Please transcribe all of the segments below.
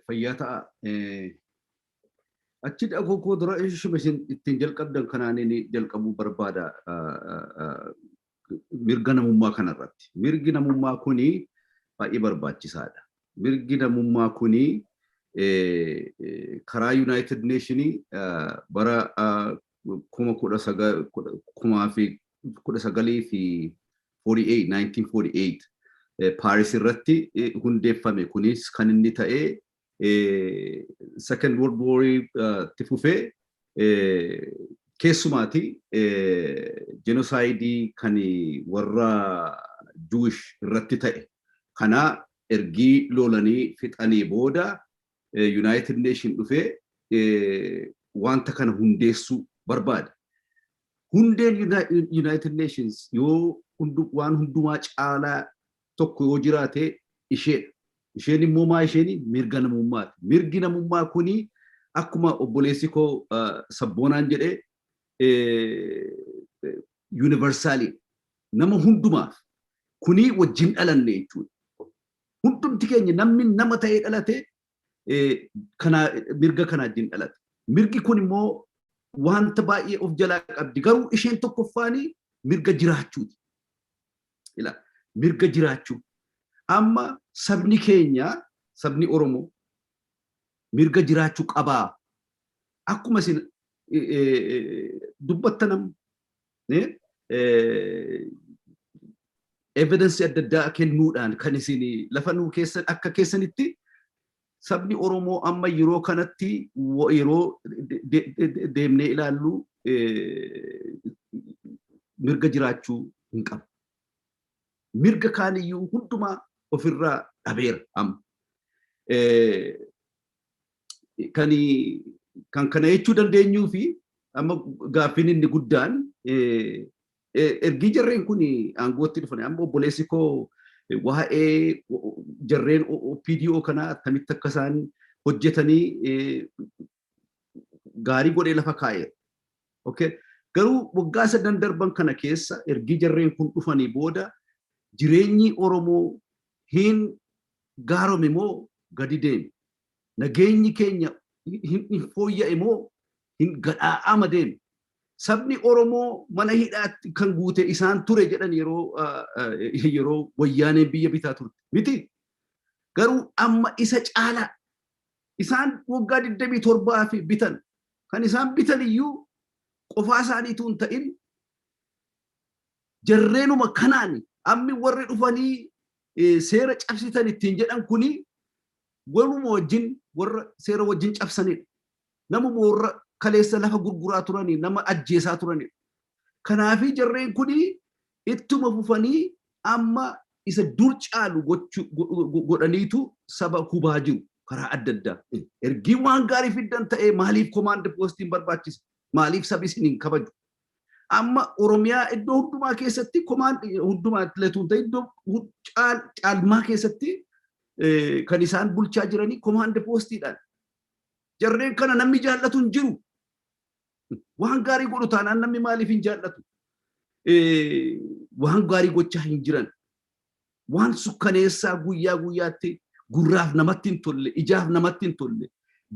Fayyata achi dhaquu koo dura ishuma ittiin jalqabdan kanaan inni jalqabuu barbaada mirga namummaa kanarratti. Mirgi namummaa kuni baay'ee barbaachisaadha. Mirgi namummaa kuni karaa United Nation bara 1948 Paris irratti hundeeffame kunis kan inni ta'e Second World War tifufee keessumaati genocide kan warra Jewish irratti ta'e kana ergi lolanii fixanii booda United Nation dhufee wanta kana hundeessu barbaada. Hundeen United Nations yoo waan hundumaa caalaa tokko yoo jiraate isheen immoo maa isheen mirga namummaati. Mirgi namummaa kuni akkuma obboleessi koo sabboonaan jedhee universally nama hundumaaf kuni wajjin dhalanne jechuudha. Hundumti keenya namni nama ta'ee dhalate kana mirga kana wajjin dhalate. Mirgi kun immoo wanta baay'ee of jalaa qabdi. Garuu isheen tokkoffaani mirga jiraachuuti. Mirga jiraachuu. Amma sabni keenya, sabni Oromoo mirga jiraachuu qabaa. Akkuma isin dubbattanam evidence adda addaa kennuudhaan kan isin lafa nuu keessan akka keessanitti sabni Oromoo amma yeroo kanatti yeroo deemnee ilaallu mirga jiraachuu hin qabu. Mirga kaaniyyuu hundumaa ofirraa dhabeera amma. Kan kana jechuu dandeenyuu fi amma gaaffiin inni guddaan ergi jarreen kun aangootti dhufan amma obboleessi koo waa'ee jarreen PDO kana akkamitti akka isaan hojjetanii gaarii godhee lafa kaa'eera. Okay. Garuu waggaa 9 darban kana keessa ergi jarreen kun dhufanii booda jireenyi Oromoo hin gaarome moo gadi deeme? Nageenyi keenya hin fooyya'e moo hin gadhaa'ama deeme? Sabni Oromoo mana hidhaatti kan guute isaan ture jedhan yeroo wayyaaneen biyya bitaa turte miti. Garuu amma isa caalaa isaan waggaa 27 fi bitan kan isaan bitan iyyuu qofaa isaaniitu hin ta'in jarreenuma kanaan ammi warri dhufanii seera cabsitan ittiin jedhan kuni waluma wajjin warra seera wajjin cabsanidha. Namuma warra kaleessa lafa gurguraa turanii nama ajjeesaa turanidha. Kanaafi jarreen kuni ittuma fufanii amma isa dur caalu godhaniitu saba hubaa jiru karaa adda addaa. Ergi waan gaarii fiddan ta'ee maaliif command postiin barbaachisa? Maaliif sabi isin hin kabaju? Amma Oromiyaa iddoo hundumaa keessatti command hundumaa letuun ta'e iddoo caalmaa keessatti kan isaan bulchaa jiranii command postiidhaan. Jarreen kana namni jaallatu hin jiru. Waan gaarii godhu taanaan namni maaliif hin jaallatu? Waan gaarii gochaa hin jiran. Waan sukkaneessaa guyyaa guyyaatti gurraaf namatti hin tolle, ijaaf namatti hin tolle.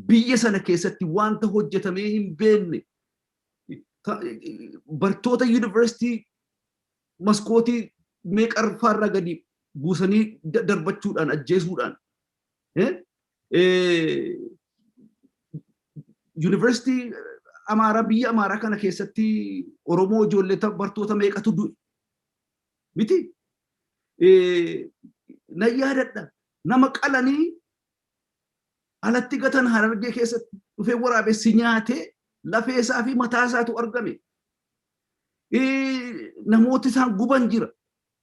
Biyya sana keessatti wanta hojjetamee hin beekne. Bartoota university maskootii meeqarfaarra gadi buusanii darbachuudhaan ajjeesuudhaan university Amaaraa biyya Amaaraa kana keessatti Oromoo ijoollee bartoota meeqatu du'e miti na yaadadha nama qalanii alatti gatan Harargee keessatti dhufee waraabessi nyaatee lafeesaa fi mataasaatu argame. Namooti isaan guban jira.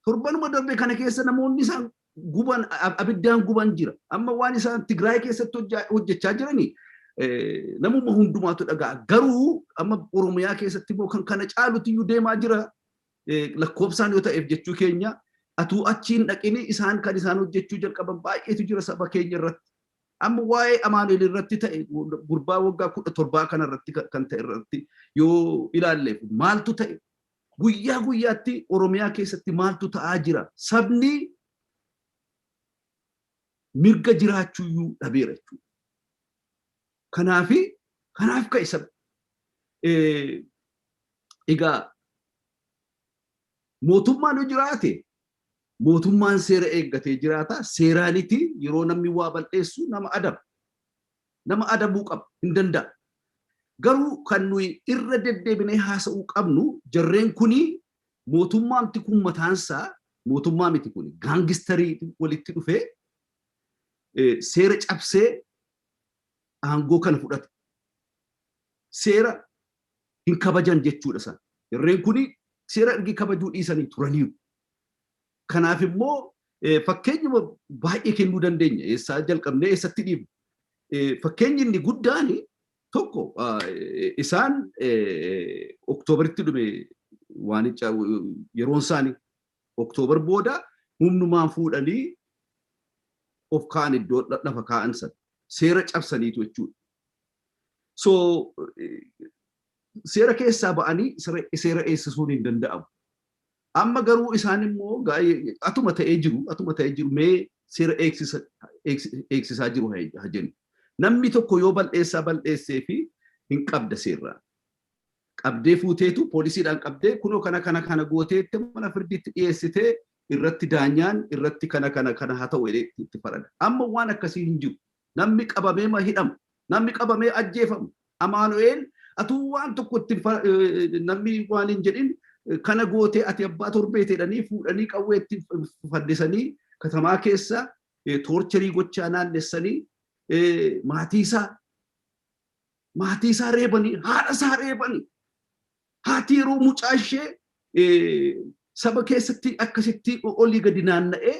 Torbanuma darbe kana keessa namoonni isaan guban abiddaan guban jira. Amma waan isaan Tigraay keessatti hojjechaa jiranii namuma hundumaatu dhaga'a. Garuu amma Oromiyaa keessatti immoo kan kana caalutti iyyuu deemaa jira. Lakkoofsaan yoo ta'eef jechuu keenya atuu achiin dhaqini isaan kan isaan hojjechuu jalqaban baay'eetu jira saba keenya irratti. Amma waa'ee Amaanuel irratti ta'e gurbaa waggaa 17 kana irratti kan ta'e irratti yoo ilaalleef maaltu ta'e guyyaa guyyaatti Oromiyaa keessatti maaltu ta'aa jira? Sabni mirga jiraachuu dhabeera jechuudha. Kanaaf ka'isa egaa mootummaan yoo jiraate mootummaan seera eeggatee jiraata. Seeraaniti yeroo namni waa bal'eessu nama adabuu qaba hin danda'a. Garuu kan nuyi irra deddeebinee haasa'uu qabnu jarreen kuni mootummaamti kun mataansaa mootummaa miti kuni gaangistarii walitti dhufee seera cabsee aangoo kana fudhate. Seera hin kabajan jechuudha isaan. Jarreen kuni seera ergi kabajuu dhiisanii turaniiru. Kanaaf immoo fakkeenya baay'ee kennuu dandeenya. Eessaa jalqabnee eessatti dhiibna. Fakkeenyi inni guddaan tokko isaan Oktoobaritti dhume waanicha yeroon isaanii Oktoobar booda humnumaan fuudhanii of kaan iddoo lafa kaa'an san seera cabsaniitu jechuudha. So seera keessaa ba'anii seera eegsisuun hin danda'amu. Amma garuu isaan immoo atuma ta'ee jiru mee seera eegsisaa jiru haa jennu. Namni tokko yoo bal'eessee fi hin qabda seerraa. Qabdee fuuteetu poolisiidhaan qabdee kunoo kana gooteetti mana firdiitti dhiyeessitee irratti daanyaan irratti kana haa ta'u itti farada. Amma waan akkasii hin jiru. Namni qabamee hidhamu. Namni qabamee ajjeefamu. Amaanu'eel atuu waan tokko itti namni waan hin jedhin kana gootee ati abbaa torbeetedhanii fuudhanii qawweetti faddisanii katamaa keessa toorcharii gochaa naannessanii maatii isaa reebanii haadha isaa reebanii haati yeroo mucaa ishee saba keessatti akkasitti olii gadi naanna'ee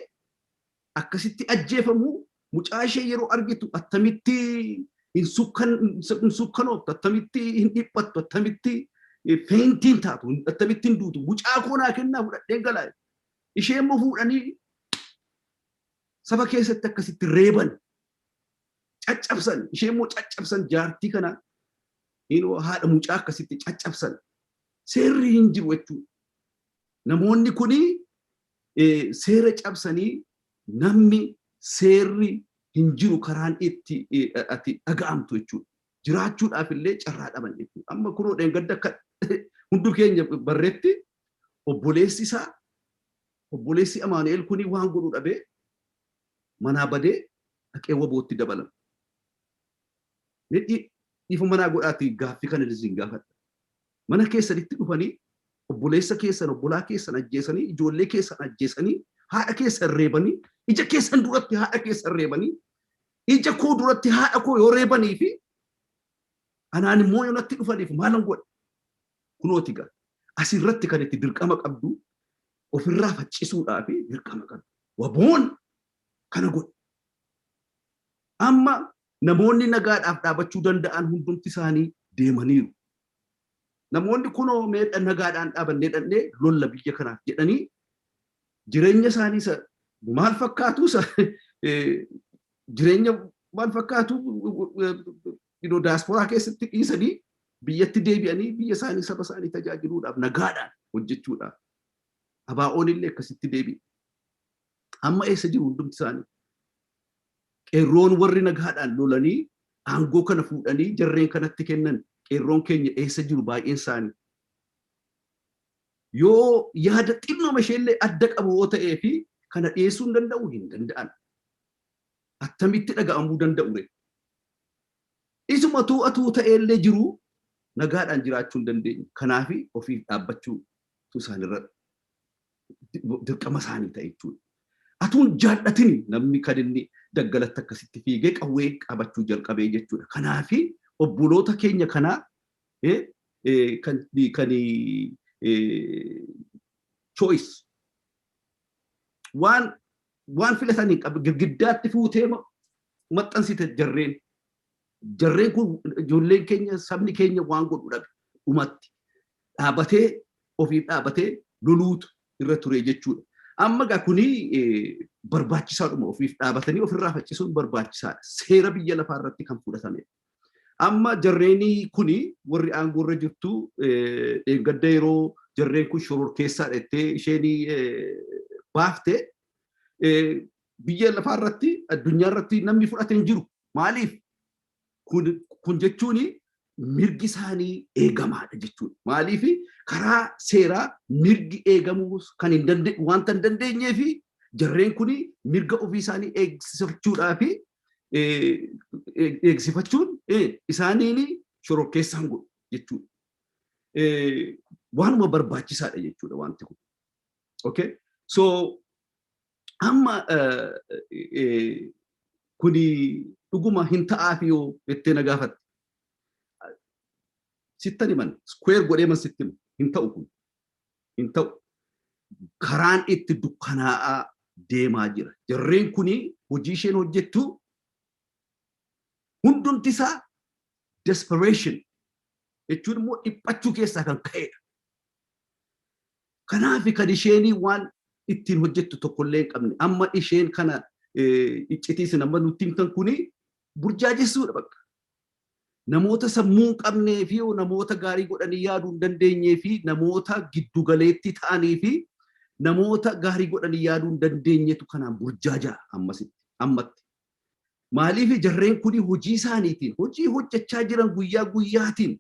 akkasitti ajjeefamuu mucaa ishee yeroo argitu attamitti hin sukkanooftu attamitti hin dhiphattu attamitti feentiin taatu attamitti hin duutu mucaa koonaa kennaa fudhadheen galaa ishee immoo fuudhanii saba keessatti akkasitti reeban caccabsan ishee immoo caccabsan jaartii kana haadha mucaa akkasitti caccabsan seerri hin jiru jechuudha. Namoonni kuni seera cabsanii namni seerri hin jiru karaan itti ati dhaga'amtu jechuudha. Jiraachuudhaaf illee carraa dhaban jechuudha. Amma kunoo dheengadda akka hundu keenya barreetti obboleessi Amaanu'eel kuni waan godhu dhabee manaa badee dhaqee WBOtti dabalama. Dhiifa manaa godhaati gaaffii kana isin gaafadha. Mana keessanitti dhufanii obboleessa keessan obbolaa keessan ajjeesanii ijoollee keessan ajjeesanii haadha keessan reebanii ija keessan duratti haadha keessan reebanii ija koo duratti haadha koo yoo reebanii fi anaan immoo yoo natti dhufaniif maalan godha kunooti gaa asirratti kan itti dirqama qabdu ofirraa faccisuudhaa fi dirqama qabdu WBOn kana godha. Amma namoonni nagaadhaaf dhaabachuu danda'an hundumti isaanii deemaniiru. Namoonni kunoo meedha nagaadhaan dhaabannee dhannee lolla biyya kanaaf jedhanii jireenya isaanii maal fakkaatu jireenya maal fakkaatu daasporaa keessatti dhiisanii biyyatti deebi'anii biyya isaanii saba isaanii tajaajiluudhaaf nagaadhaan hojjechuudhaaf WBOn illee akkasitti deebi'e. Amma eessa jiru hundumti isaanii? Qeerroon warri nagaadhaan lolanii aangoo kana fuudhanii jarreen kanatti kennan qeerroon keenya eessa jiru baay'een isaanii. Yoo yaada xinnooma isheellee adda qabu yoo ta'ee fi kana dhiyeessuu hin danda'u hin danda'an. Attamitti dhaga'amuu danda'u? Isuma atuu ta'ellee jiru nagaadhaan jiraachuu hin dandeenyu. Kanaaf ofiif dhaabbachuu isaanirra dirqama isaanii ta'e jechuudha. Atuun jaallatini namni kan inni daggalatti akkasitti fiigee qawwee qabachuu jalqabee jechuudha. Kanaaf obboloota keenya kanaa kan choice waan filatanii qabu girgiddaatti fuutee maxxansite jarreen kun ijoolleen keenya sabni keenya waan godhu dhabe dhumatti dhaabatee ofiif dhaabatee loluutu irra ture jechuudha. Amma gaa kuni barbaachisaadhuma ofiif dhaabatanii ofirraa faccisuun barbaachisaadha. Seera biyya lafaa irratti kan fudhatame. Amma jarreenii kuni warri aangoo irra jirtu gadda yeroo jarreen kun shoror keessaa dheettee isheen baafte biyya lafaarratti addunyaarratti namni fudhate hin jiru. Maaliif? Kun jechuun mirgi isaanii eegamaadha jechuudha. Maaliif karaa seeraa mirgi eegamuu kan hin dandeenye wanta hin dandeenyeef jarreen kun mirga ofii isaanii eegsifachuudhaaf eegsifachuun isaaniin shororkeessaan godhu jechuudha. Waanuma barbaachisaadha jechuudha wanti kun. Okay? So amma kuni dhuguma hin ta'aaf yoo jettee na gaafatte. Sittan himan square godhee man sitti himan hin ta'u kun hin ta'u. Karaan itti dukkanaa'aa deemaa jira. Jarreen kuni hojii isheen hojjettu hundumti isaa desperation jechuun immoo dhiphachuu keessaa kan ka'edha. Kanaaf kan isheen waan ittiin hojjettu tokkollee hin qabne amma isheen kana iccitiis nama nutti himtan kuni burjaajessuudha bakka. Namoota sammuu hin qabnee fi namoota gaarii godhanii yaaduu hin dandeenyee fi namoota giddugaleetti ta'anii fi namoota gaarii godhanii yaaduu hin dandeenyetu kanaan burjaajaa ammatti. Maaliif jarreen kuni hojii isaaniitiin hojii hojjechaa jiran guyyaa guyyaatiin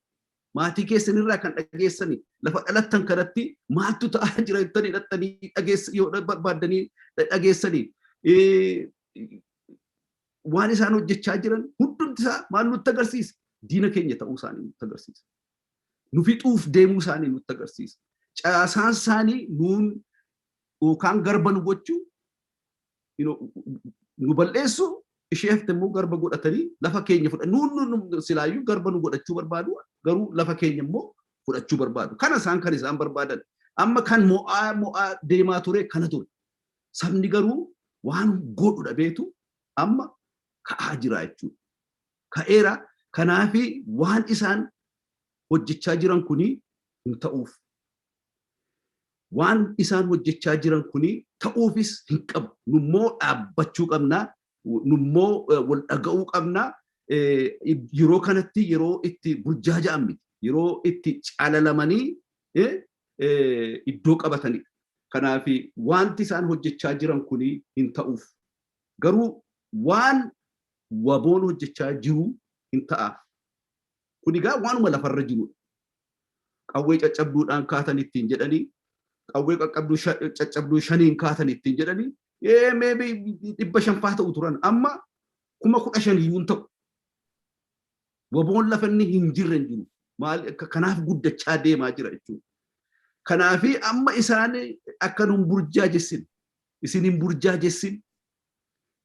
maatii keessanirraa kan dhageessanii lafa dhalattan kanatti maaltu ta'aa jira jettanii dhattanii yoo barbaaddanii dhageessanii waan isaan hojjechaa jiran hundumti isaa maal nutti agarsiisa? Diina keenya ta'uu isaanii nutti agarsiisa. Nu fixuuf deemuu isaanii nutti agarsiisa. Caasaan isaanii nuun yookaan garba nu gochuu nu balleessu isheefte immoo garba godhatanii lafa keenya fudhatu. Nuun silaayyuu garba nu godhachuu barbaadu garuu lafa keenya immoo fudhachuu barbaadu. Kana isaan kan isaan barbaadan. Amma kan mo'aa deemaa ture kana ture. Sabni garuu waan godhu dhabeetu amma ka'aa jira jechuudha. Ka'eera. Kanaafi waan isaan hojjechaa jiran kuni hin ta'uuf. Waan isaan hojjechaa jiran kuni ta'uufis hin qabu. Nummoo dhaabbachuu qabnaa. Nummoo wal dhaga'uu qabnaa. Yeroo kanatti yeroo itti burjaaja'an miti. Yeroo itti caalalamanii iddoo qabatanidha. Kanaafi wanti isaan hojjechaa jiran kuni hin ta'uuf. Garuu waan WBOn hojjechaa jiru hin ta'aaf. Kun egaa waanuma lafarra jirudha. Qawwee caccabduudhaan kaatan ittiin jedhanii, qawwee caccabduu shaniin kaatan ittiin jedhanii, maybe 500 ta'u turan. Amma 15,000 iyyuu hin ta'u. WBOn lafa inni hin jirre hin jiru. Kanaaf guddachaa deemaa jira jechuudha. Kanaafi amma isaan akka nun burjaajessin, isin hin burjaajessin.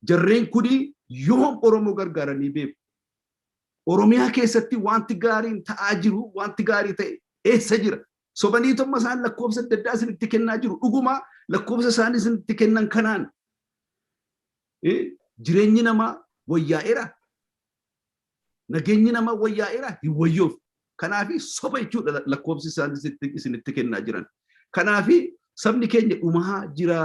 Jarreen kuni yoom Oromoo gargaaranii beeku. Oromiyaa keessatti wanti gaariin ta'aa jiru, wanti gaarii ta'e eessa jira? Sobaniitumma isaan lakkoofsa adda addaa isinitti kennaa jiru. Dhuguma lakkoofsa isaan isinitti kennan kanaan jireenyi namaa wayyaa'eera. Nageenyi namaa wayyaa'eera hin wayyoof. Kanaafi soba jechuudha lakkoofsi isaan isinitti kennaa jiran. Kanaafi sabni keenya dhumaa jira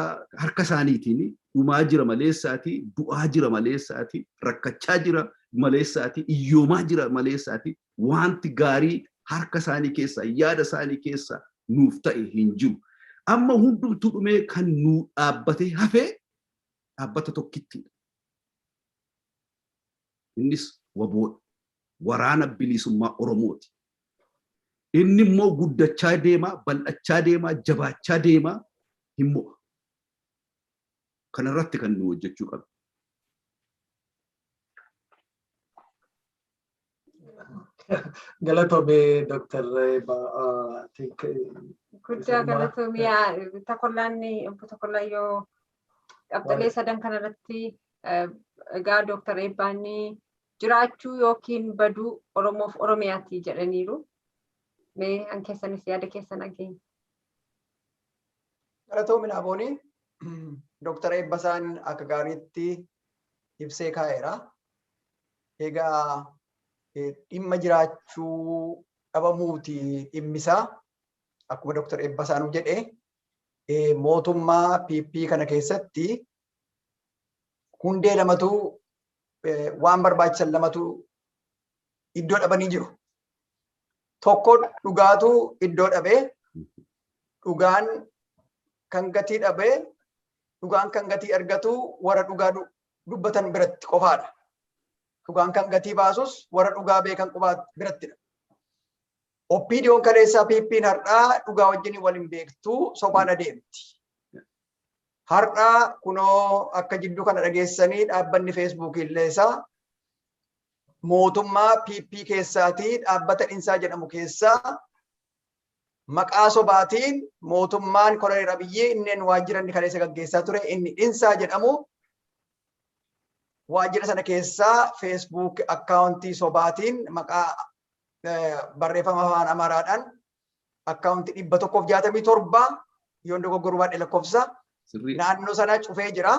harka isaaniitiin, dhumaa jira maleessaati, du'aa jira maleessaati, rakkachaa jira maleessaati, iyyoomaa jira maleessaati. Wanti gaarii harka isaanii keessaa, yaada isaanii keessaa nuuf ta'e hin jiru. Amma hundumtuu dhumee kan nu dhaabbatee hafee dhaabbata tokkittidha. Innis WBOdha. Waraana bilisummaa Oromooti. Inni immoo guddachaa deemaa, bal'achaa deemaa, jabaachaa deemaa hin mo'a. Kanarratti kan nu hojjechuu qabna. Galatoomee Dr. Guddaa galatoomee Takollaan yoo qabxalee sadan kanarratti egaa Dr. Eebbaan jiraachuu yookiin baduu Oromoof Oromiyaati jedhaniiru. Mee an keessanis yaada keessan dhageenya. Galatoomee Aboonii Dr. Eebbasaan akka gaariitti ibsee kaa'eera. Egaa dhimma jiraachuu dhabamuuti dhimmisaa akkuma Dr. Eebbasaan jedhe mootummaa PP kana keessatti hundee lamatu waan barbaachisan lamatu iddoo dhabanii jiru. Tokko dhugaatu iddoo dhabee dhugaan kan gatii dhabee dhugaan kan gatii argatu warra dhugaa dubbatan biratti qofaadha. Dhugaan kan gatii baasus warra dhugaa beekan birattidha. OBDOn kaleessaa PP'n har'aa dhugaa wajjin waliin beektuu sobaan adeemti. Har'aa kunoo akka jidduu kana dhageessanii dhaabbanni Facebook illee isaa mootummaa PP keessaatii dhaabbata Dhinsaa jedhamu keessaa maqaa sobaatiin mootummaan Koloneel Abiyyi inneen waajjira inni kaleessa gaggeessaa ture inni Dhinsaa jedhamu waajjira sana keessaa Facebook akkaawuntii sobaatiin maqaa barreeffama afaan Amaaraadhaan akkaawuntii 167 yoon dogoggoruu baadhee lakkoofsa naannoo sana cufee jira.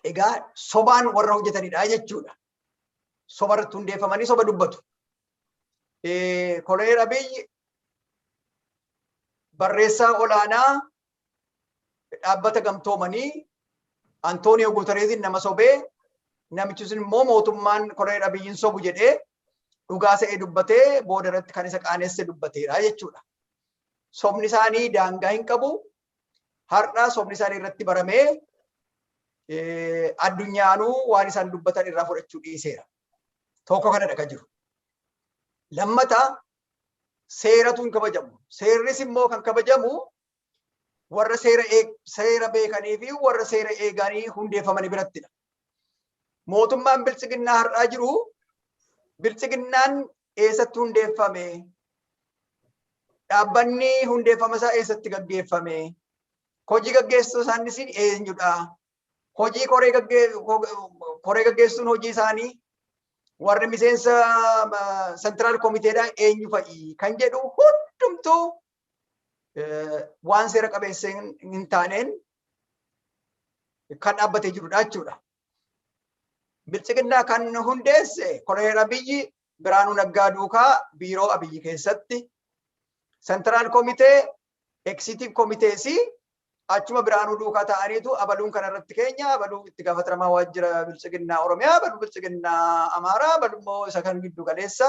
Egaa sobaan warra hojjetanidha jechuudha. Soba irratti hundeeffamanii soba dubbatu. Koloneel Abiyyi barreessaa olaanaa dhaabbata gamtoomanii Antooniyoo Guutereesiin nama sobee namichi sun immoo mootummaan Koloneel Abiyyiin sobu jedhee dhugaa sa'ee dubbatee booda irratti kan isa qaanesse dubbateera jechuudha. Sobni isaanii daangaa hin qabu. Har'aa sobni isaanii irratti baramee addunyaanuu waan isaan dubbatan irraa fudhachuu dhiiseera. Tokko kanadha kan jiru. Lammataa seeratu hin kabajamu. Seerris immoo kan kabajamu warra seera beekanii fi warra seera eeganii hundeeffamanii birattidha. Mootummaan Bilxiginnaa har'aa jiru Bilxiginnaan eessatti hundeeffame? Dhaabbanni hundeeffama isaa eessatti gaggeeffame? Hojii gaggeessuu isaaniis eenyudha? Hojii koree gaggeessuun hojii isaanii warri miseensa sentiraal komiteedhaa eenyu fa'i kan jedhu hundumtuu waan seera qabeessa hin taaneen kan dhaabbatee jirudha jechuudha. Bilxiginnaa kan hundeesse Koloneel Abiyyi Biraanuu Naggaa duukaa biiroo Abiyyi keessatti sentiraal komitee eksiitiif komiteesii achuma Biraanuu duukaa ta'aniitu abaluun kanarratti keenya abaluu itti gaafatamaa waajjira Bilxiginnaa Oromiyaa abaluu Bilxiginnaa Amaaraa abalummoo isa kan giddu galeessa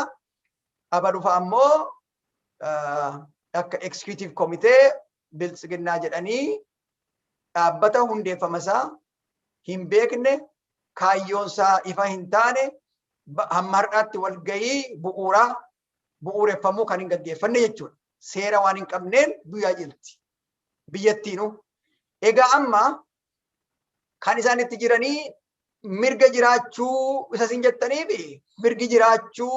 abaluu fa'a ammoo akka eksiitiif komitee Bilxiginnaa jedhanii dhaabbata hundeeffamasaa hin beekne kaayyoonsaa ifa hin taane hamma har'aatti walgahii bu'uureffamuu kan hin gaggeeffanne jechuudha. Seera waan hin qabneen biyyaa jirti biyyattiinuu. Egaa amma kan isaan itti jiranii mirga jiraachuu isa isin jettaniif mirgi jiraachuu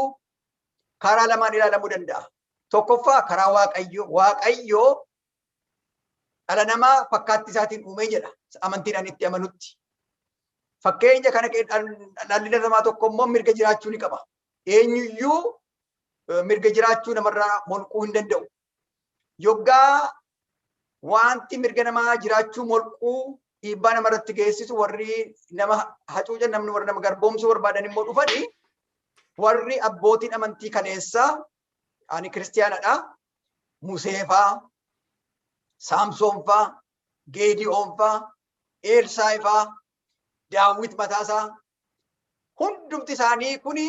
karaa lamaan ilaalamuu danda'a. Tokkoffaa karaa Waaqayyoo. Waaqayyoo dhala namaa fakkaattii isaatiin uumee jedha amantiidhaan itti amanutti. Fakkeenya kana dhalli namaa tokko immoo mirga jiraachuu ni qaba. Eenyuyyuu mirga jiraachuu namarraa molquu hin danda'u. Yoggaa wanti mirga namaa jiraachuu molquu dhiibbaa namarratti geessisu warri nama hacuucan namni warra nama garboomsuu barbaadan immoo dhufanii warri abbootiin amantii kaleessaa ani kiristiyaanadha. Museefaa, Saamsoonfaa, Geediyoonfaa, Eelsaayifaa, Daawit mataasaa hundumti isaanii kuni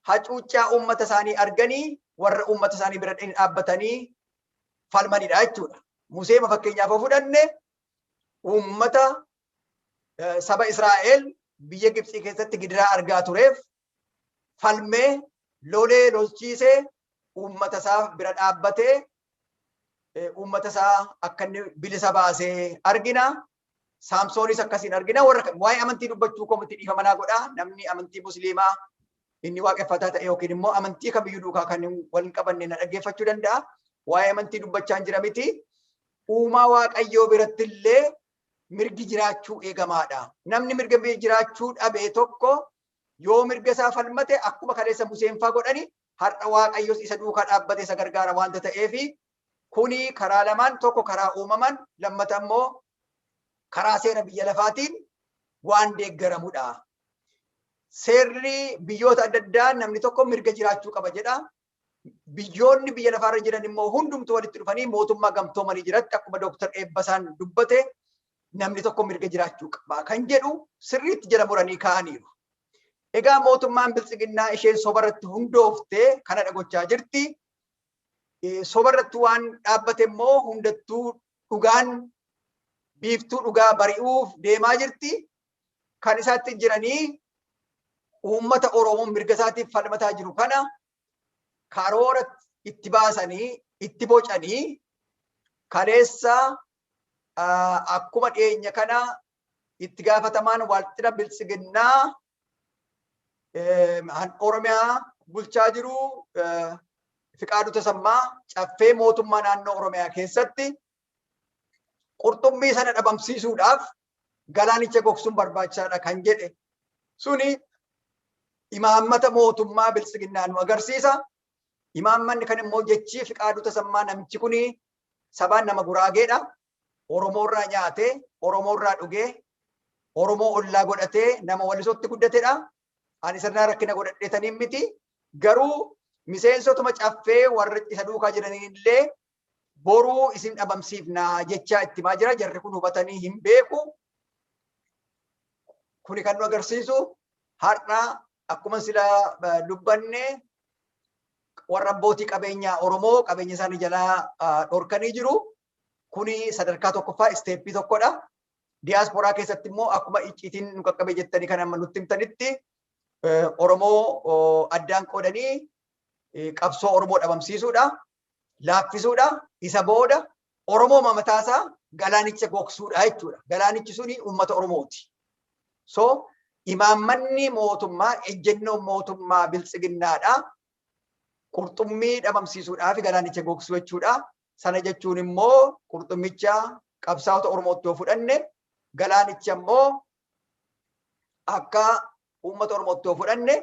hacuuccaa uummata isaanii arganii warra uummata isaanii bira dhaabbatanii falmanidha jechuudha. Museema fakkeenyaaf fudhanne uummata saba Israa'el biyya Gibxii keessatti gidiraa argaa tureef falmee lolee lolchiisee uummata isaa bira dhaabbatee uummata isaa akka inni bilisa baasee argina. Saamsoonis akkasiin argina. Warra waa'ee amantii dubbachuu komitii dhiifamanaa godhaa. Namni amantii musliimaa inni waaqeffataa ta'e yookiin immoo amantii kamiyyuu duukaa kan waliin qabanne na dhaggeeffachuu danda'a. Waa'ee amantii dubbachaa jira miti. Uumaa Waaqayyoo biratti illee mirgi jiraachuu eegamaadha. Namni mirga jiraachuu dhabe tokko yoo mirga isaa falmate akkuma kaleessa Museenfaa godhani har'a Waaqayyoos isa duukaa dhaabbate isa gargaara waanta ta'eefi kuni karaa lamaan tokko karaa uumaman lammata immoo karaa seera biyya lafaatiin waan deeggaramudha. Seerri biyyoota adda addaa namni tokko mirga jiraachuu qaba jedha. Biyyoonni biyya lafaarra jiran immoo hundumtu walitti dhufanii mootummaa gamtoomanii jiratti akkuma Dooktar Eebbasaan dubbate namni tokko mirga jiraachuu qaba kan jedhu sirriitti jala muranii kaa'aniiru. Egaa mootummaan Bilxiginnaa isheen sobarratti hundooftee kana gochaa jirti. Sobarratti waan dhaabbate immoo hundattuu dhugaan biiftuu dhugaa bari'uuf deemaa jirti. Kan isaatti jiranii uummata Oromoon mirga isaatiif falmataa jiru kana karoora itti baasanii itti bocanii kaleessa akkuma dhiyeenya kana itti gaafatamaan waaltira biltsiginnaa Oromiyaa bulchaa jiru Fiqaaduu Tasammaa caffee mootummaa naannoo Oromiyaa keessatti qurxummii sana dhabamsiisuudhaaf galaanicha gogsuun barbaachisaadha kan jedhe suni imaammata mootummaa biltsiginnaa nu agarsiisa. Imaammanni kan immoo jechii Fiqaaduu Tasammaa namichi kuni sabaan nama Guraageedha. Oromoo irraa nyaatee, Oromoo irraa dhugee, Oromoo ollaa godhatee nama Wallisootti guddatedha. Ani sirnaa rakkina godhadheetanii miti. Garuu miseensotuma caffee warra isa duukaa jiranillee boruu isin dhabamsiifnaa jechaa itti maa jira. Jarri kun hubatanii hin beeku. Kuni kan nu agarsiisu har'a akkuma sila dubbanne warra abbootii qabeenyaa Oromoo qabeenya isaanii jalaa dhorkanii jiru. Kuni sadarkaa tokkoffaa isteeppii tokkodha. Diyaasporaa keessatti immoo akkuma icciitiin nu qaqqabe jettanii kan amma nutti himtanitti Oromoo addaan qoodanii qabsoo Oromoo dhabamsiisuudha, laaffisuudha. Isa booda Oromoo mamataasaa galaanicha gogsuudha jechuudha. Galaanichi suni uummata Oromooti. So imaammanni mootummaa ejjennoon mootummaa biltsiginnaadha. Qurxummii dhabamsiisuudhaa fi galaanicha gogsuu jechuudha. Sana jechuun immoo qurxummicha qabsaa'ota Oromootti yoo fudhanne galaanicha immoo akka uummata Oromootti yoo fudhanne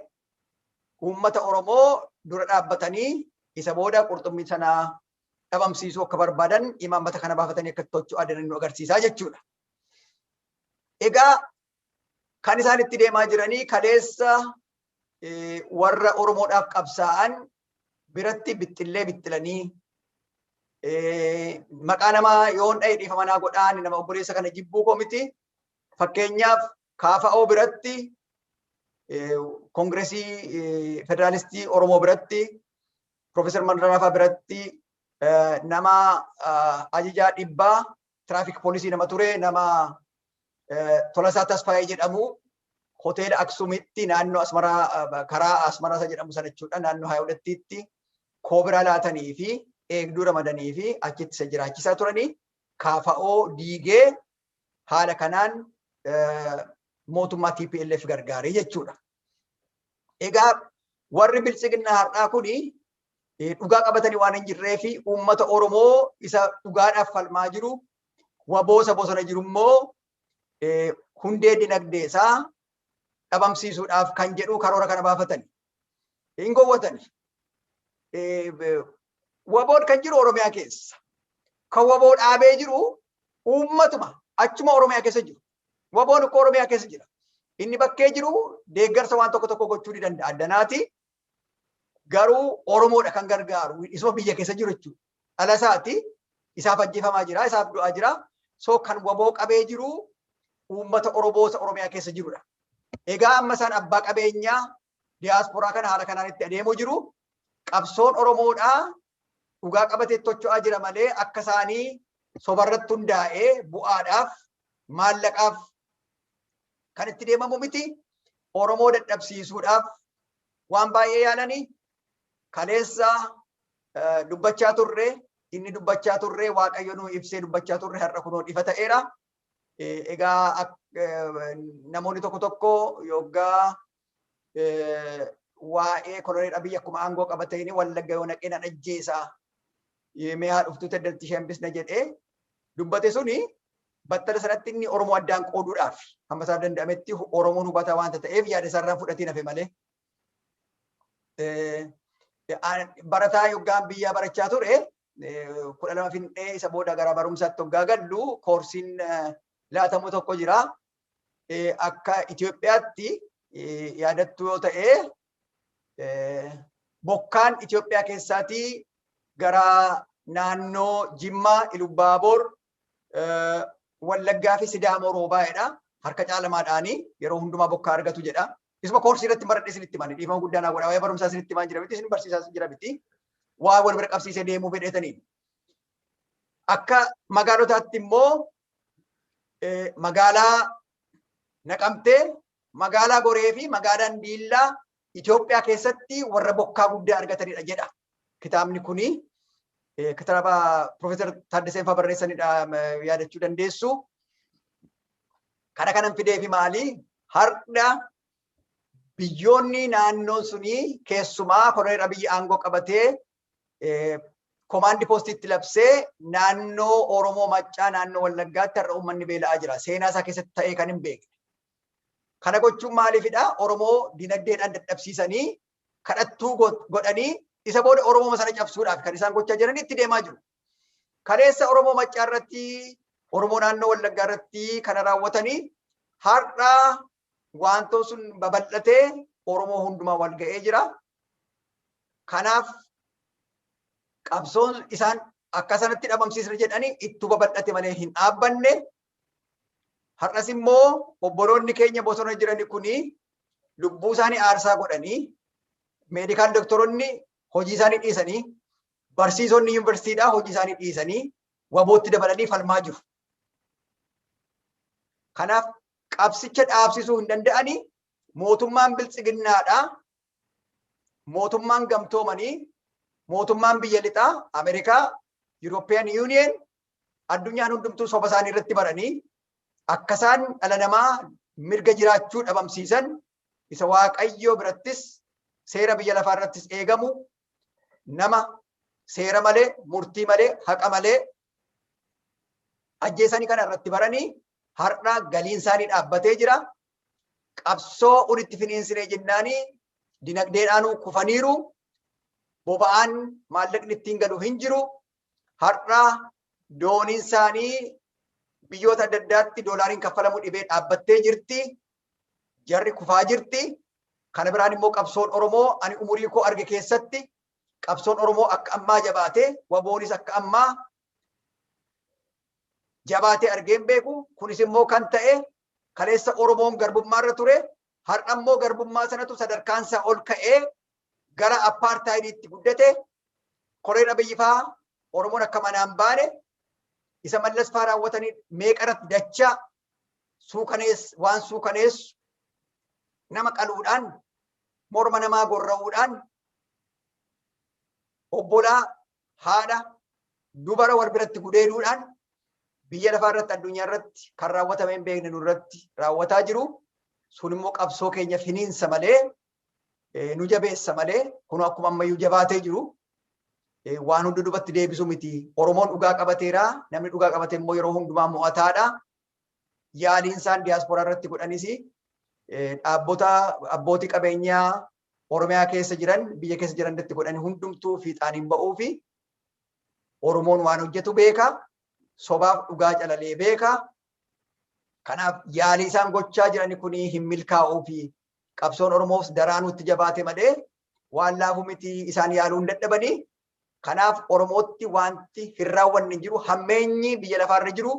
uummata Oromoo dura dhaabbatanii isa booda qurxummii sana dhabamsiisuu akka barbaadan imaammata kana baafatanii akka tochuu adeeman nu agarsiisaa jechuudha. Egaa kan isaan itti deemaa jiranii kaleessa warra Oromoodhaaf qabsaa'an biratti bixxillee bixxilanii maqaa namaa yoon dha'e dhiifama naa godhaan nama obboleessa kana jibbuu koo miti. Fakkeenyaaf KFO biratti Koongireesii Federaalistii Oromoo biratti Profeesar Mandarafaa biratti nama ajajaa dhibbaa tiraafik poolisii nama ture nama Tolasaa Tasfaayee jedhamu hoteela Aksuumitti naannoo Asmaraa karaa Asmaraa isa jedhamu sana jechuudha naannoo Haayodhattiitti koobiraa laatanii fi eegduu ramadanii fi achitti isa jiraachisaa turanii KFO diigee haala kanaan mootummaa TPLF gargaaree jechuudha. Egaa warri biltsiginnaa har'aa kuni dhugaa qabatanii waan hin jirree fi uummata Oromoo isa dhugaadhaaf falmaa jiru waboosa bosona jiru immoo hundee dinagdee isaa dhabamsiisuudhaaf kan jedhu karoora kana baafatanii hin gowwatanii. Waboon kan jiru Oromiyaa keessa. Kan waboo dhaabee jiru uummatuma achuma Oromiyaa keessa jiru. Waboon akka Oromiyaa keessa jira. Inni bakkee jiru deeggarsa waan tokko tokko gochuu ni danda'a. Addanaati garuu Oromoodha kan gargaaru. Isuma biyya keessa jiru jechuudha. Alasaati isaaf ajjeefamaa jira, isaaf du'aa jira. So kan waboo qabee jiru uummata Oromoosa Oromiyaa keessa jirudha. Egaa amma isaan abbaa qabeenyaa diyaasporaa kana haala kanaan itti adeemuu jiru. Qabsoon Oromoodhaa dhugaa qabatee tocho'aa jira malee akka isaanii sobarratti hundaa'ee bu'aadhaaf maallaqaaf kan itti deemamu miti. Oromoo dadhabsiisuudhaaf waan baay'ee yaalanii kaleessa dubbachaa turre inni dubbachaa turre Waaqayyo nu ibsee dubbachaa turre har'a kunoo ifa ta'eera. Egaa namoonni tokko tokko yoggaa waa'ee koloneel Abiyyi akkuma aangoo qabatanii Wallagga yoo naqeen ajjeesaa meehaa dhuftuu teddatti shembisna jedhee dubbate suni battala sanatti inni Oromoo addaan qooduudhaaf hamma isaa danda'ametti Oromoon hubataa waanta ta'eef yaada isaarraan fudhatiin hafe malee. Barataa yoggaan biyyaa barachaa ture 12 Finfinnee isa booda gara barumsaatti hoggaa gallu koorsiin laatamu tokko jira. Akka Itoophiyaatti yaadattu yoo ta'e bokkaan Itoophiyaa keessaatii gara naannoo Jimmaa, Ilubaaboor, Wallaggaa fi Sidaamoo roobaa'edha. Harka caalamaadhaanii yeroo hundumaa bokkaa argatu jedha. Isuma koorsii irratti baradhee isinitti mani dhiifama guddaa naa godha. Waa'ee barumsaa isinitti maan jira miti isin barsiisaa jira miti. Waa wal bira qabsiisee deemuu fedheetanii. Akka magaalotaatti immoo magaalaa Naqamtee, magaalaa Goree fi magaalaan Diillaa Itoophiyaa keessatti warra bokkaa guddaa argatanidha jedha. Kitaabni kuni kitaaba Profeesar Taaddaseen fa'aa barreessanidha yaadachuu dandeessu. Kana kanan fidee fi maali? Har'a biyyoonni naannoo sunii keessumaa Koloneel Abiyyi aangoo qabatee komaandi poostiitti labsee naannoo Oromoo Maccaa naannoo Wallaggaatti har'a uummanni beela'aa jira. Seenaa isaa keessatti ta'ee kan hin beekne. Kana gochuun maaliifidha? Oromoo dinagdeedhaan dadhabsiisanii kadhattuu godhanii isa booda Oromoo sana cabsuudhaaf kan isaan gochaa jiran itti deemaa jiru. Kaleessa Oromoo Maccaa irratti, Oromoo naannoo Wallaggaa irratti kana raawwatanii har'a wantoonni sun babal'atee Oromoo hundumaa wal ga'ee jira. Kanaaf qabsoon isaan akka sanatti dhabamsiisna jedhanii itti babal'ate malee hin dhaabbanne. Har'as immoo obboloonni keenya bosona jiran kuni lubbuu isaanii aarsaa godhanii meedikaal doktoroonni hojii isaanii dhiisanii barsiisonni yuunivarsiitiidhaa hojii isaanii dhiisanii wabootti dabalanii falmaa jiru. Kanaaf qabsicha dhaabsisuu hin danda'anii mootummaan biltsiginnaadhaa mootummaan gamtoomanii mootummaan biyya lixaa Ameerikaa, European Union addunyaan hundumtuu soba isaanii irratti baranii akka isaan dhala namaa mirga jiraachuu dhabamsiisan isa Waaqayyoo birattis seera biyya lafaa irrattis eegamu nama seera malee murtii malee haqa malee ajjeesanii kana irratti baranii har'a galiin isaanii dhaabbatee jira. Qabsoo ulitti finiinsinee jennaanii dinagdeedhaan kufaniiru. Boba'aan maallaqni ittiin galu hin jiru. Har'a dooniin isaanii biyyoota adda addaatti doolaariin kaffalamu dhibee dhaabbattee jirti. Jarri kufaa jirti. Kana biraan immoo qabsoon Oromoo ani umurii koo arge keessatti qabsoon Oromoo akka ammaa jabaatee waboonis akka ammaa jabaatee argeen beeku. Kunis immoo kan ta'e kaleessa Oromoon garbummaa irra ture. Har'a immoo garbummaa sanatu sadarkaan isaa ol ka'ee gara apartheidiitti guddate. Koloneel Abiyyi fa'aa Oromoon akka manaan baane isa Mallas fa'aa raawwatanii meeqarratti dachaa waan suukaneessu nama qaluudhaan morma namaa gorra'uudhaan obbolaa haadha dubara wal biratti gudeeduudhaan biyya lafaa irratti addunyaa irratti kan raawwatame hin beekne nurratti raawwataa jiru. Sun immoo qabsoo keenya finiinsa malee nu jabeessa malee kun akkuma ammayyuu jabaatee jiru waan hundi dubatti deebisu miti. Oromoon dhugaa qabateera. Namni dhugaa qabate immoo yeroo hundumaa mo'ataadha. Yaaliin isaan diyaasporaa irratti godhanis dhaabbota abbootii qabeenyaa Oromiyaa keessa jiran biyya keessa jiran irratti godhanii hundumtuu fiixaan hin ba'uu fi Oromoon waan hojjetu beeka. Sobaaf dhugaa calalee beeka. Kanaaf yaalii isaan gochaa jiran kun hin milkaa'uu fi qabsoon Oromoos daraanuutti jabaate malee waan laafu miti isaan yaaluu hin dadhabanii. Kanaaf Oromootti wanti hin raawwanne jiru hammeenyi biyya lafaarra jiru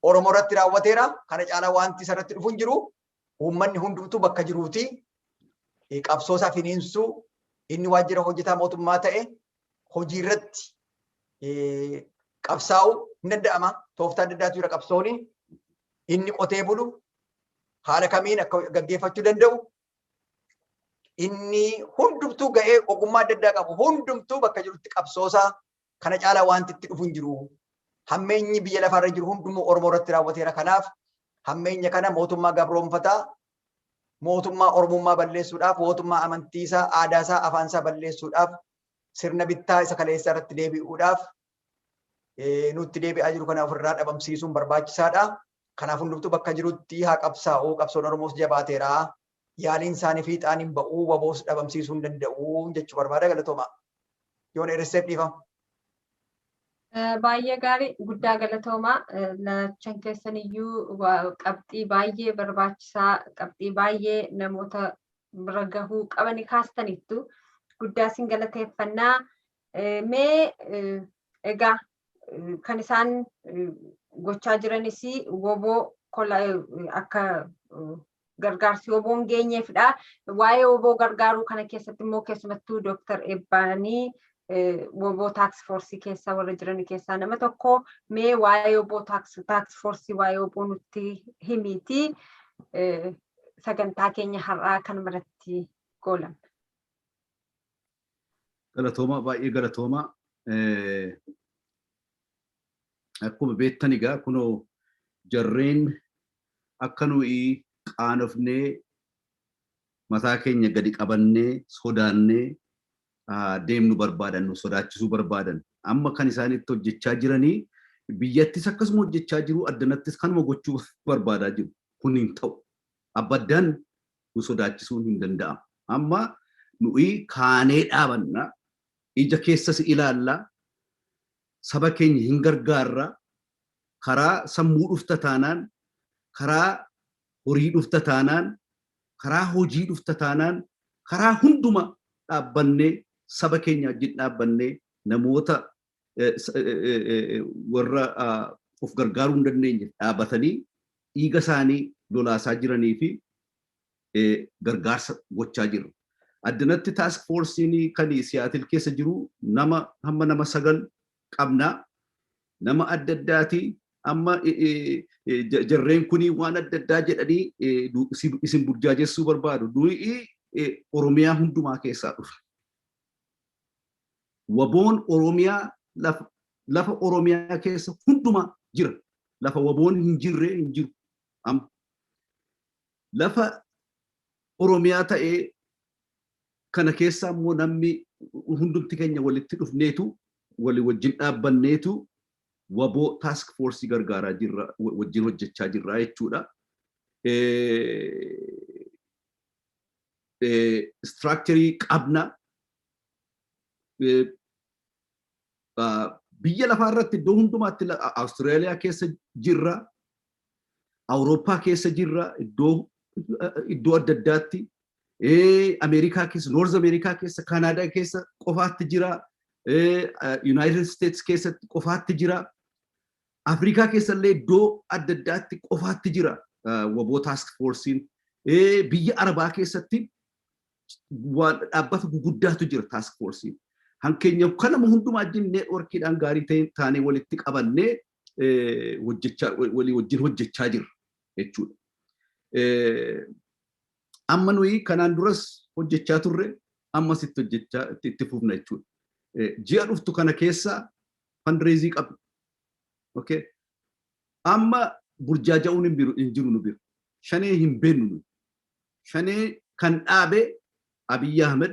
Oromoo irratti raawwateera. Kana caalaa wanti isarratti dhufu hin jiru. Uummanni hundumtuu bakka jiruuti qabsoo isaa finiinsuu inni waajjira hojjetaa mootummaa ta'e hojii irratti qabsaa'uu hin danda'ama. Tooftaa adda addaatu jira qabsooni. Inni qotee bulu haala kamiin akka gaggeeffachuu danda'u. Inni hundumtuu ga'ee ogummaa adda addaa qabu hundumtuu bakka jirutti qabsoosaa kana caalaa wanti itti dhufu hin jiru. Hammeenyi biyya lafaarra jiru hundumtuu Oromoo irratti raawwateera. Kanaaf hammeenya kana mootummaa gabroonfataa mootummaa Oromummaa balleessuudhaaf mootummaa amantiisaa aadaasaa afaansaa balleessuudhaaf sirna bittaa isa kaleessaa irratti deebi'uudhaaf nutti deebi'aa jiru kana ofirraa dhabamsiisuun barbaachisaadha. Kanaaf hundumtuu bakka jirutti haa qabsaa'u. Qabsoon Oromoos jabaateera. Yaaliin isaanii fiixaan hin ba'uu waboos dhabamsiisuu hin danda'u jechuu barbaada. Galatooma. Yoon eresseef dhiifama. Baay'ee gaarii guddaa galatooma. Lachan keessaniyyuu qabxii baay'ee barbaachisaa qabxii baay'ee namoota bira gahuu qabanii kaastaniittu guddaa sin galateeffannaa. Mee egaa kan isaan gochaa jiranis woboo akka gargaarsi woboon geenyeefidha. Waa'ee woboo gargaaruu kana keessatti immoo keessumattuu Dooktar Eebbaanii WBO tax force keessa warra jiran keessaa nama tokko mee waa'ee WBO tax force waa'ee WBO nutti himiti sagantaa keenya har'aa kan maratti goolan. Galatooma baay'ee galatooma. Akkuma beektan egaa kunoo jarreen akka nuyi qaanofnee mataa keenya gadi qabannee sodaannee deemnu barbaadan nu sodaachisuu barbaadan amma kan isaanitti hojjechaa jiranii biyyattis akkasuma hojjechaa jiru addanattis kanuma gochuu barbaadaa jiru kun hin ta'u abbaddaan nu sodaachisuun hin danda'amu amma nuyi kaanee dhaabanna ija keessas ilaalla saba keenya hin gargaarra karaa sammuu dhufta taanaan karaa horii dhufta taanaan karaa hojii dhufta taanaan karaa hunduma dhaabbannee saba keenya wajjin dhaabbannee namoota warra of gargaaruu hin dandeenye dhaabbatanii dhiiga isaanii lolaasaa jiranii fi gargaarsa gochaa jiru. Addanatti task force'n kan Siyaatil keessa jiru hamma nama 9 qabna. Nama adda addaati amma jarreen kuni waan adda addaa jedhanii isin burjaajessuu barbaadu. Nuyi Oromiyaa hundumaa keessaa dhufa. WBOn Oromiyaa lafa Oromiyaa keessa hundumaa jira. Lafa WBOn hin jirre hin jiru. Lafa Oromiyaa ta'ee kana keessa immoo namni hundumti keenya walitti dhufneetu walii wajjin dhaabbanneetu WBO task force gargaaraa jirra wajjin hojjechaa jirra jechuudha. Structure qabna. Biyya lafaa irratti iddoo hundumaatti Austraaliyaa keessa jirra. Awurooppaa keessa jirra iddoo adda addaatti. Amerikaa keessa, North Amerikaa keessa, Canada keessa qofaatti jira. United States keessatti qofaatti jira. Afrikaa keessa illee iddoo adda addaatti qofaatti jira. WBO task force'n biyya Arabaa keessatti waan dhaabbata guguddaatu jira task force'n. Hankeenya kanama hundumaa wajjin networkiidhaan gaarii taanee walitti qabannee walii wajjin hojjechaa jirra jechuudha. Amma nuyi kanaan duras hojjechaa turre ammas itti fufna jechuudha. Ji'a dhuftu kana keessa fundraising qabna. Okay. Amma burjaaja'uun hin jiru nu bira. Shanee hin beennu. Shanee kan dhaabe Abiy Ahmed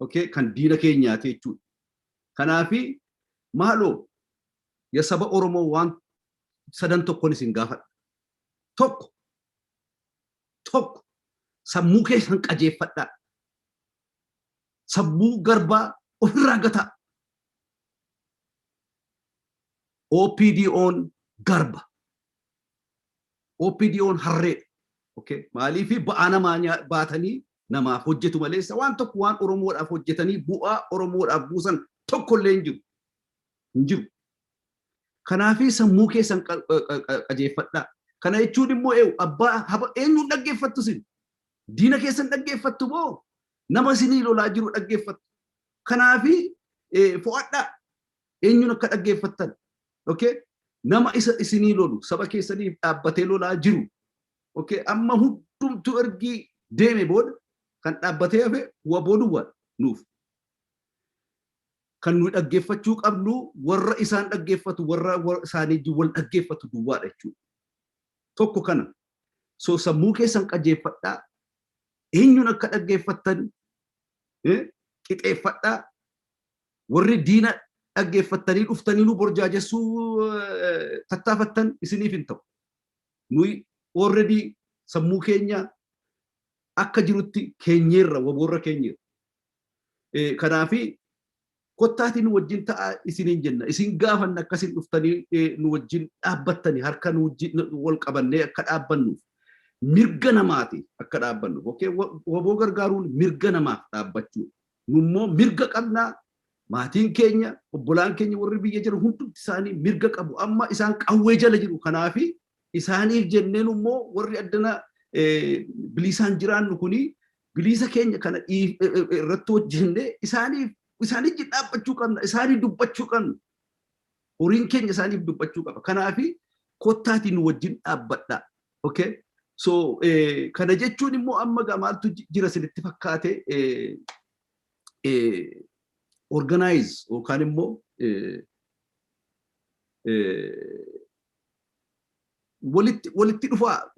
okay kan diina keenyaati jechuudha. Kanaafi maaloo ya saba Oromoo waan sadan tokkoon isin gaafadha. Tokko sammuu keessan qajeeffadhaa. Sammuu garbaa ofirraa gataa. WBOn garba. WBOn harree. Okay. Maaliifi ba'aa namaa baatanii namaaf hojjetu maleessa waan tokko waan Oromoodhaaf hojjetanii bu'aa Oromoodhaaf buusan tokkollee hin jiru. Kanaafi sammuu keessan qajeeffadhaa. Kana jechuun immoo abbaa eenyuun dhaggeeffattu sin? Diina keessan dhaggeeffattu moo nama isinii lolaa jiru dhaggeeffattu? Kanaafi fo'adhaa eenyuun akka dhaggeeffattan. Okay? Nama isinii lolu saba keessaniif dhaabbatee lolaa jiru. Okay? Amma hundumtu ergi deeme booda kan dhaabbatee hafe WBO duwwaa nuuf. Kan nuyi dhaggeeffachuu qabnu warra isaan dhaggeeffatu warra isaanii wal dhaggeeffatu duwwaadha jechuudha. Tokko kana. So sammuu keessan qajeeffadhaa. Eenyuun akka dhaggeeffattan qixeeffadhaa. Warri diina dhaggeeffattanii dhuftanii nu burjaajessuu tattaafattan isiniif hin ta'u. Nuyi already sammuu keenya akka jirutti keenyeerra WBOrra keenyeerra. Kanaafi kottaatiin wajjin ta'a isiniin jenna. Isin gaafanna akkasin dhuftanii nu wajjin dhaabbattanii harka nu wal qabannee akka dhaabbannuuf mirga namaati akka dhaabbannuuf. Okay? WBO gargaaruun mirga namaaf dhaabbachuu. Nummoo mirga qabnaa. Maatiin keenya, obbolaan keenya warri biyya jiru hundumti isaanii mirga qabu. Amma isaan qawwee jala jiru. Kanaafi isaaniif jenneen immoo warri addana bilisaan jiraannu kuni bilisa keenya kana irratti hojjennee isaaniif isaanii dhaabbachuu qabna, isaanii dubbachuu qabna. Horiin keenya isaaniif dubbachuu qaba. Kanaafi kottaatiin wajjin dhaabbadha. Okay? So kana jechuun immoo amma maaltu jira sinitti fakkaate organize yookaan immoo walitti dhufaa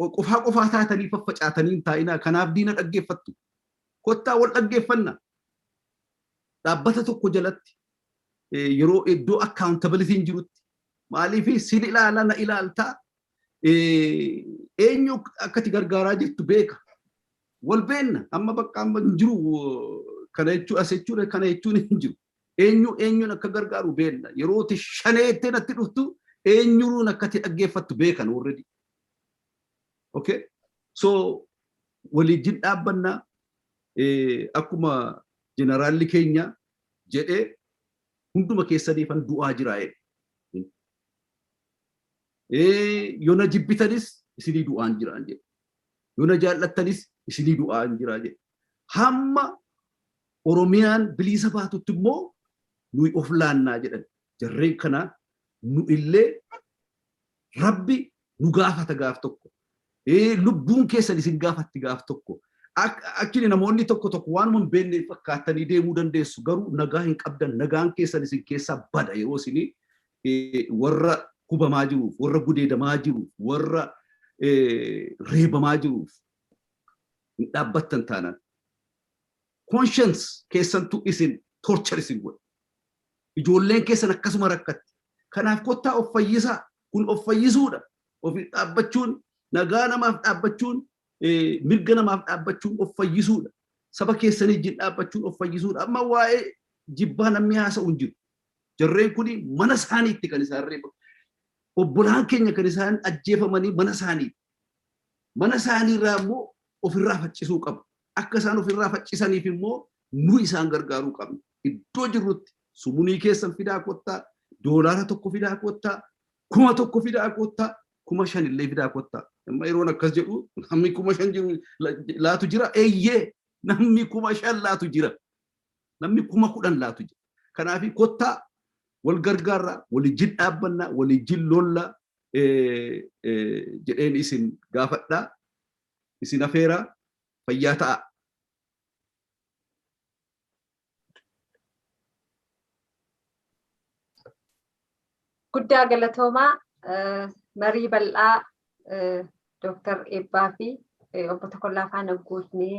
qofaa taatanii faffacaatanii taa'inaa kanaaf diina dhaggeeffattu. Kottaa wal dhaggeeffanna. Dhaabbata tokko jalatti yeroo iddoo accountability jirutti maaliif sin ilaala na ilaaltaa eenyu akkati gargaaraa jirtu beeka. Wal beenna amma bakka amma jiru kana jechuun as jechuun kana jechuun hin jiru. Eenyuun akka gargaaru beenna. Yeroo shaneettee natti dhuftu eenyuun akkati dhaggeeffattu beekan already. Okay? So waliin dhaabbanna akkuma generaalli keenya jedhee hunduma keessaniifan du'aa jiraa'e. Yoona jibbitanis isinii du'aan jiraan jedhe. Yoona jaallattanis isinii du'aan jiraa jedhe. Hamma Oromiyaan bilisa baatutti immoo nuyi of laannaa jedhan. Jarreen kana nu illee Rabbi nu gaafata gaaf tokko. Lubbuun keessan isin gaafatti gaaf tokko. Akkini namoonni tokko waan mun beenne fakkaatanii deemuu dandeessu garuu nagaa hin qabdan. Nagaan keessan isin keessaa bada yeroo isin warra kubamaa jiruuf, warra gudeedamaa jiruuf, warra reebamaa jiruuf hin dhaabbattan taanaan. Conscience keessantu isin torture isin godha. Ijoolleen keessan akkasuma rakkatti. Kanaaf kottaa of fayyisaa. Kun of fayyisuudha. Ofi dhaabbachuun, nagaa namaaf dhaabbachuun, mirga namaaf dhaabbachuun of fayyisuudha. Saba keessanii wajjin dhaabbachuun of fayyisuudha. Amma waa'ee jibbaa namni haasa'u hin jiru. Jarreen kuni mana isaaniitti kan isaan reebamu. Obbolaan keenya kan isaan ajjeefamanii mana isaanii. Mana isaaniirraa immoo ofirraa faccisuu qabu. Akka isaan ofirraa faccisaniif immoo nu isaan gargaaruu qabna. Iddoo jirrutti sumunii keessan fidaa kottaa, doolaara tokko fidaa kottaa, 1,000 fidaa kottaa, 5,000 illee fidaa kottaa. Amma yeroon akkas jedhu namni 5,000 jiru laatu jira. Eeyyee namni 5,000 laatu jira. Namni 10,000 laatu jira. Kanaaf kottaa wal gargaarraa, walijin dhaabbannaa, walijin lollaa jedheen isin gaafadhaa. Isin afeeraa fayyaa ta'a. Guddaa galatoomaa marii bal'aa Dr. Eebbaa fi obbo Tokollaa faana guutnee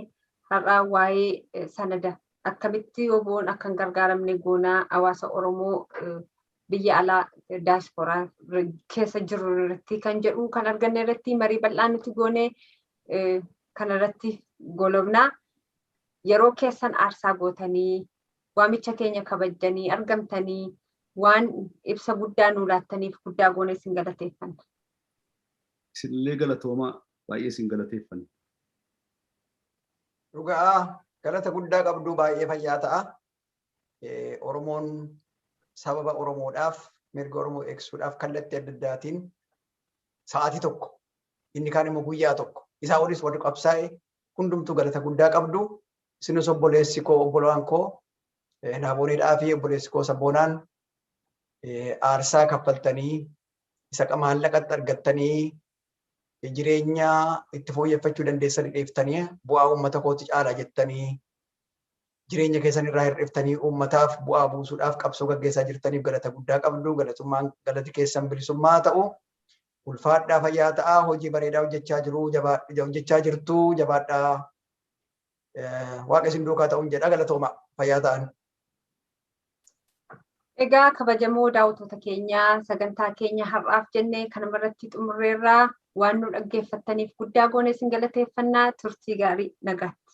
har'aa waa'ee sanada akkamitti WBOn akka hin gargaaramne goonaa hawaasa Oromoo biyya alaa daasporaa keessa jiru irratti kan jedhu kan arganne irratti marii bal'aa nuti goonee kan irratti golobnaa yeroo keessan aarsaa gootanii waamicha keenya kabajanii argamtanii waan ibsa guddaa nuu laattaniif guddaa goonee isin galateeffanna. Isinillee galatoomaa baay'ee isin galateeffanna. Dhugaa galata guddaa qabdu baay'ee fayyaa ta'a. Oromoon sababa Oromoodhaaf mirga Oromoo eegsuudhaaf kallattii adda addaatiin sa'aatii tokko inni kaan immoo guyyaa tokko isaa olis wal qabsaa'e hundumtuu galata guddaa qabdu. Isinis obboleessi koo obbolaan koo Naabooniidhaa fi obboleessi koo Sabboonaan aarsaa kaffaltanii isa maallaqatti argattanii jireenya itti fooyyeffachuu dandeessanii dheeftanii bu'aa uummata kooti caalaa jettanii jireenya keessan irraa hir'iftanii uummataaf bu'aa buusuudhaaf qabsoo gaggeessaa jirtaniif galata guddaa qabdu. Galatummaan galati keessan bilisummaa ta'u ulfaadhaa fayyaa ta'aa hojii bareedaa hojjechaa jirtu jabaadhaa waaqa isin duukaa ta'uun jedha galatooma fayyaa ta'an. Egaa kabajamoo daawwattoota keenyaa sagantaa keenya har'aaf jennee kanumarratti xumurreerraa waan nu dhaggeeffattaniif guddaa goonee isin galateeffannaa turtii gaarii nagaatti.